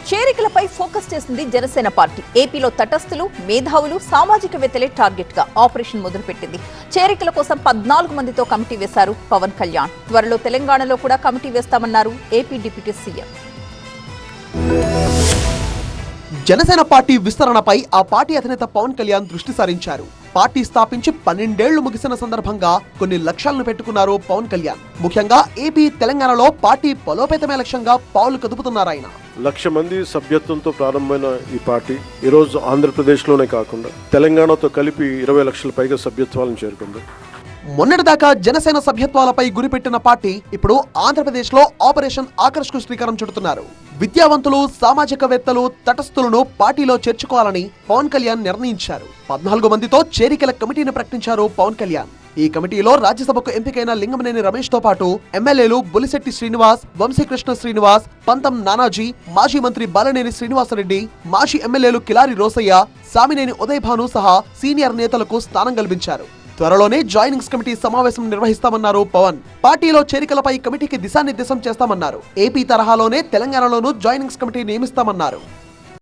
చేరికలపై focus చేసింది Janasena party. ఏపీలో తటస్థులు, మేధావులు, సామాజికవేత్తలే టార్గెట్ గా ఆపరేషన్ మొదలుపెట్టింది. చేరికల కోసం 14 మందితో కమిటీ వేశారు పవన్ కళ్యాణ్. త్వరలో తెలంగాణలో కూడా కమిటీ వేస్తామన్నారు AP deputy CM. Janasena party విస్తరణపై ఆ పార్టీ అధినేత పవన్ కళ్యాణ్ దృష్టి సారించారు. పార్టీ స్థాపించి 12 ఏళ్లు ముగిసిన సందర్భంగా కొన్ని లక్ష్యాలను పెట్టుకున్నారు పవన్ కళ్యాణ్. ముఖ్యంగా ఏపీ, తెలంగాణలో పార్టీ బలోపేతమే లక్ష్యంగా పావులు కదుపుతున్నారాయన. 1,00,000 మంది సభ్యత్వంతో ప్రారంభమైన ఈ పార్టీ ఈరోజు ఆంధ్రప్రదేశ్లోనే కాకుండా తెలంగాణతో కలిపి 20 లక్షల పైగా సభ్యత్వాలను చేరుకుంది. మొన్నటిదాకా జనసేన సభ్యత్వాలపై గురిపెట్టిన పార్టీ ఇప్పుడు ఆంధ్రప్రదేశ్ లో ఆపరేషన్ ఆకర్ష్ కు శ్రీకారం చుడుతున్నారు. విద్యావంతులు, సామాజికవేత్తలు, తటస్థులను పార్టీలో చేర్చుకోవాలని పవన్ కళ్యాణ్ నిర్ణయించారు. 14 మందితో చేరికల కమిటీని ప్రకటించారు పవన్ కళ్యాణ్. ఈ కమిటీలో రాజ్యసభకు ఎంపికైన లింగమనేని రమేష్ తో పాటు ఎమ్మెల్యేలు బులిశెట్టి శ్రీనివాస్, వంశీకృష్ణ శ్రీనివాస్, పంతం నానాజీ, మాజీ మంత్రి బాలినేని శ్రీనివాసరెడ్డి, మాజీ ఎమ్మెల్యేలు కిలారి రోసయ్య, సామినేని ఉదయ్ భాను సహా సీనియర్ నేతలకు స్థానం కల్పించారు. త్వరలోనే జాయినింగ్స్ కమిటీ సమావేశం నిర్వహిస్తామన్నారు పవన్. పార్టీలో చేరికలపై కమిటీకి దిశానిర్దేశం చేస్తామన్నారు. ఏపీ తరహాలోనే తెలంగాణలోనూ జాయినింగ్స్ కమిటీ నియమిస్తామన్నారు.